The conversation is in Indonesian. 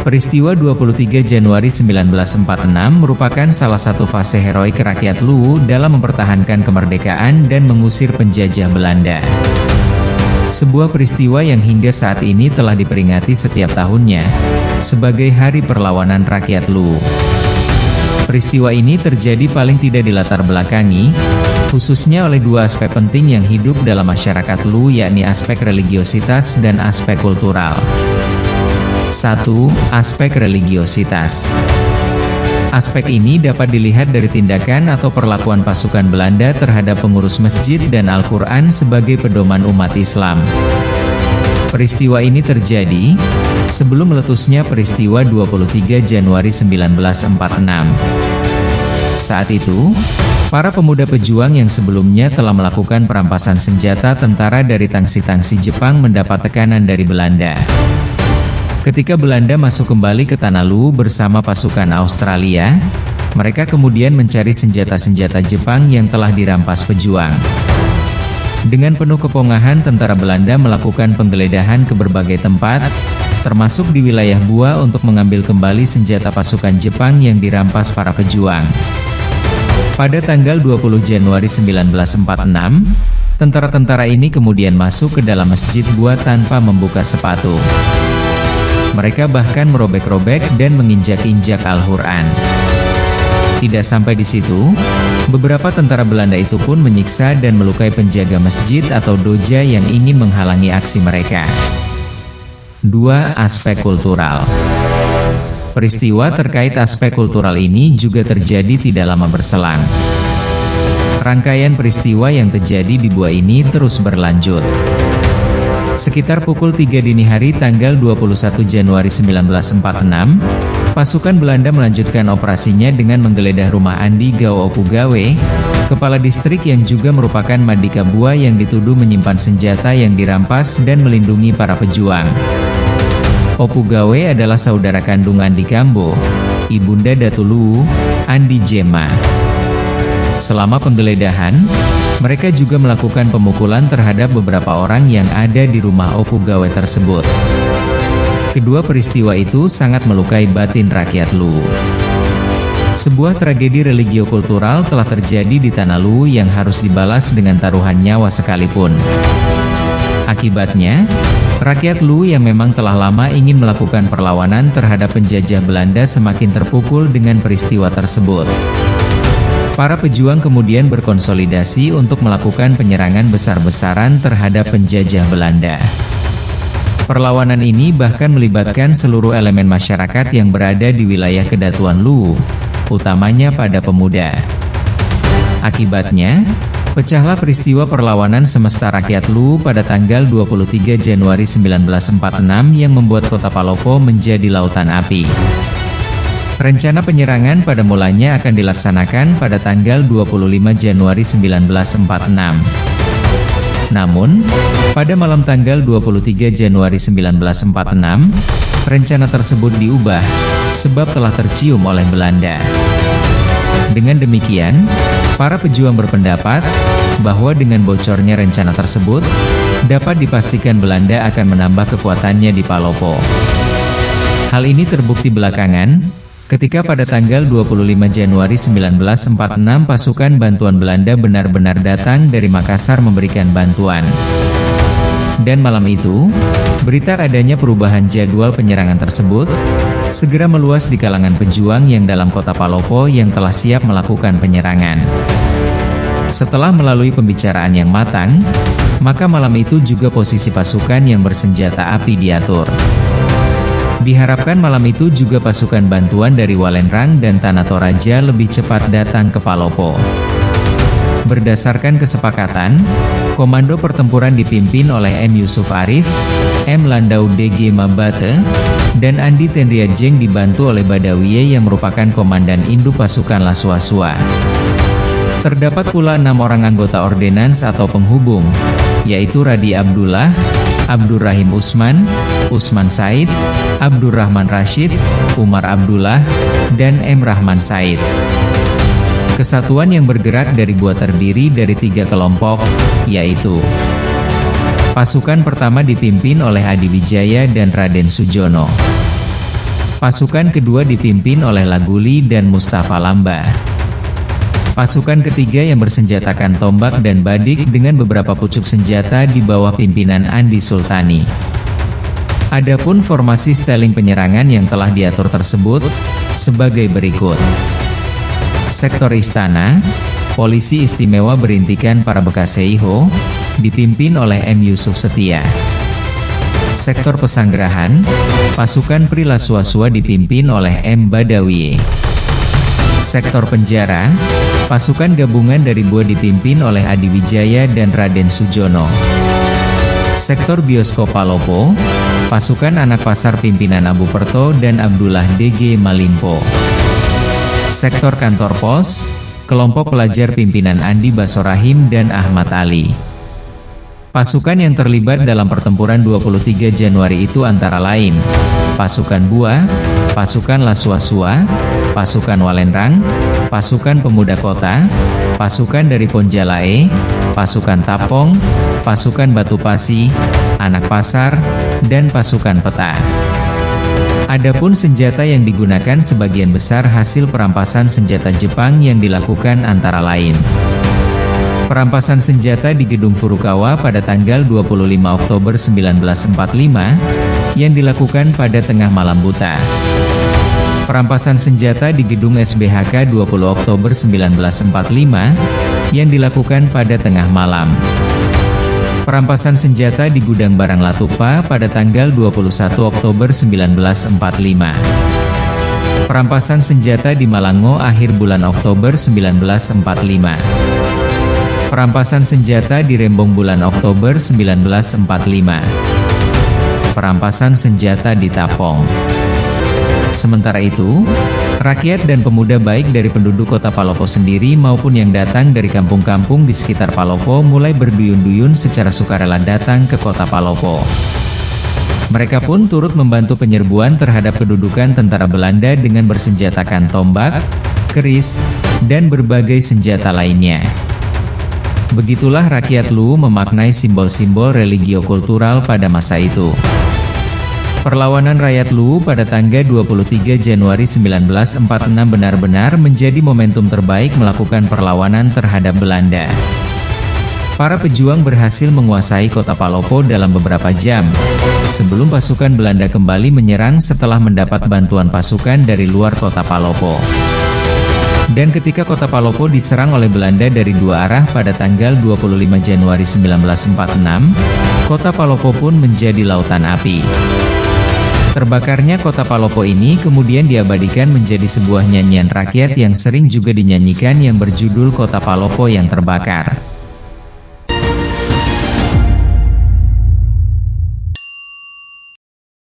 Peristiwa 23 Januari 1946 merupakan salah satu fase heroik rakyat Luwu dalam mempertahankan kemerdekaan dan mengusir penjajah Belanda. Sebuah peristiwa yang hingga saat ini telah diperingati setiap tahunnya sebagai Hari Perlawanan Rakyat Luwu. Peristiwa ini terjadi paling tidak dilatar belakangi, khususnya oleh dua aspek penting yang hidup dalam masyarakat Luwu, yakni aspek religiositas dan aspek kultural. 1. Aspek religiositas. Aspek ini dapat dilihat dari tindakan atau perlakuan pasukan Belanda terhadap pengurus masjid dan Al-Quran sebagai pedoman umat Islam. Peristiwa ini terjadi sebelum meletusnya peristiwa 23 Januari 1946. Saat itu, para pemuda pejuang yang sebelumnya telah melakukan perampasan senjata tentara dari tangsi-tangsi Jepang mendapat tekanan dari Belanda. Ketika Belanda masuk kembali ke Tanah Luwu bersama pasukan Australia, mereka kemudian mencari senjata-senjata Jepang yang telah dirampas pejuang. Dengan penuh kepongahan, tentara Belanda melakukan penggeledahan ke berbagai tempat, termasuk di wilayah Bua, untuk mengambil kembali senjata pasukan Jepang yang dirampas para pejuang. Pada tanggal 20 Januari 1946, tentara-tentara ini kemudian masuk ke dalam masjid Bua tanpa membuka sepatu. Mereka bahkan merobek-robek dan menginjak-injak Al-Quran. Tidak sampai di situ, beberapa tentara Belanda itu pun menyiksa dan melukai penjaga masjid atau doja yang ingin menghalangi aksi mereka. 2. Aspek kultural. Peristiwa terkait aspek kultural ini juga terjadi tidak lama berselang. Rangkaian peristiwa yang terjadi di Bua ini terus berlanjut. Sekitar pukul 3 dini hari tanggal 21 Januari 1946, pasukan Belanda melanjutkan operasinya dengan menggeledah rumah Andi Gao Opugawe, kepala distrik yang juga merupakan Madika Bua yang dituduh menyimpan senjata yang dirampas dan melindungi para pejuang. Opugawe adalah saudara kandung Andi Kambo, Ibunda Datu Luwu, Andi Jema. Selama penggeledahan, mereka juga melakukan pemukulan terhadap beberapa orang yang ada di rumah Opugawe tersebut. Kedua peristiwa itu sangat melukai batin rakyat Luwu. Sebuah tragedi religio-kultural telah terjadi di Tanah Luwu yang harus dibalas dengan taruhan nyawa sekalipun. Akibatnya, rakyat Luwu yang memang telah lama ingin melakukan perlawanan terhadap penjajah Belanda semakin terpukul dengan peristiwa tersebut. Para pejuang kemudian berkonsolidasi untuk melakukan penyerangan besar-besaran terhadap penjajah Belanda. Perlawanan ini bahkan melibatkan seluruh elemen masyarakat yang berada di wilayah Kedatuan Luwu, utamanya pada pemuda. Akibatnya, pecahlah peristiwa perlawanan semesta rakyat Luwu pada tanggal 23 Januari 1946 yang membuat kota Palopo menjadi lautan api. Rencana penyerangan pada mulanya akan dilaksanakan pada tanggal 25 Januari 1946. Namun, pada malam tanggal 23 Januari 1946, rencana tersebut diubah, sebab telah tercium oleh Belanda. Dengan demikian, para pejuang berpendapat bahwa dengan bocornya rencana tersebut, dapat dipastikan Belanda akan menambah kekuatannya di Palopo. Hal ini terbukti belakangan, ketika pada tanggal 25 Januari 1946 pasukan bantuan Belanda benar-benar datang dari Makassar memberikan bantuan. Dan malam itu, berita adanya perubahan jadwal penyerangan tersebut segera meluas di kalangan pejuang yang dalam kota Palopo yang telah siap melakukan penyerangan. Setelah melalui pembicaraan yang matang, maka malam itu juga posisi pasukan yang bersenjata api diatur. Diharapkan malam itu juga pasukan bantuan dari Walenrang dan Tanah Toraja lebih cepat datang ke Palopo. Berdasarkan kesepakatan, komando pertempuran dipimpin oleh M. Yusuf Arif, M. Landau DG Mabate, dan Andi Tenriajeng dibantu oleh Badawiye yang merupakan komandan induk pasukan Laswa-Swa. Terdapat pula 6 orang anggota ordinans atau penghubung, yaitu Radi Abdullah, Abdurrahim Usman, Usman Said, Abdurrahman Rashid, Umar Abdullah, dan M. Rahman Said. Kesatuan yang bergerak dari Bua terdiri dari 3 kelompok, yaitu pasukan pertama dipimpin oleh Adi Wijaya dan Raden Sujono. Pasukan kedua dipimpin oleh Laguli dan Mustafa Lamba. Pasukan ketiga yang bersenjatakan tombak dan badik dengan beberapa pucuk senjata di bawah pimpinan Andi Sultani. Adapun formasi styling penyerangan yang telah diatur tersebut sebagai berikut. Sektor Istana, Polisi Istimewa berintikan para bekas Seiho, dipimpin oleh M. Yusuf Setia. Sektor Pesanggerahan, pasukan Pri Laswa-Swa dipimpin oleh M. Badawi. Sektor Penjara, pasukan gabungan dari Bua dipimpin oleh Adi Wijaya dan Raden Sujono. Sektor Bioskop Palopo, pasukan Anak Pasar pimpinan Abu Perto dan Abdullah D.G. Malimpo. Sektor Kantor Pos, kelompok pelajar pimpinan Andi Basorahim dan Ahmad Ali. Pasukan yang terlibat dalam pertempuran 23 Januari itu antara lain pasukan Bua, pasukan Laswa-Swa, pasukan Walenrang, pasukan Pemuda Kota, pasukan dari Ponjalae, pasukan Tapong, pasukan Batu Pasi, Anak Pasar, dan pasukan Peta. Adapun senjata yang digunakan sebagian besar hasil perampasan senjata Jepang yang dilakukan antara lain perampasan senjata di Gedung Furukawa pada tanggal 25 Oktober 1945, yang dilakukan pada tengah malam buta. Perampasan senjata di Gedung SBHK 20 Oktober 1945, yang dilakukan pada tengah malam. Perampasan senjata di Gudang Barang Latupa pada tanggal 21 Oktober 1945. Perampasan senjata di Malango akhir bulan Oktober 1945. Perampasan senjata di Rembong bulan Oktober 1945. Perampasan senjata di Tapong. Sementara itu, rakyat dan pemuda baik dari penduduk kota Palopo sendiri maupun yang datang dari kampung-kampung di sekitar Palopo mulai berduyun-duyun secara sukarela datang ke kota Palopo. Mereka pun turut membantu penyerbuan terhadap kedudukan tentara Belanda dengan bersenjatakan tombak, keris, dan berbagai senjata lainnya. Begitulah rakyat Luwu memaknai simbol-simbol religio-kultural pada masa itu. Perlawanan rakyat Luwu pada tanggal 23 Januari 1946 benar-benar menjadi momentum terbaik melakukan perlawanan terhadap Belanda. Para pejuang berhasil menguasai kota Palopo dalam beberapa jam, sebelum pasukan Belanda kembali menyerang setelah mendapat bantuan pasukan dari luar kota Palopo. Dan ketika kota Palopo diserang oleh Belanda dari dua arah pada tanggal 25 Januari 1946, kota Palopo pun menjadi lautan api. Terbakarnya kota Palopo ini kemudian diabadikan menjadi sebuah nyanyian rakyat yang sering juga dinyanyikan yang berjudul Kota Palopo yang Terbakar.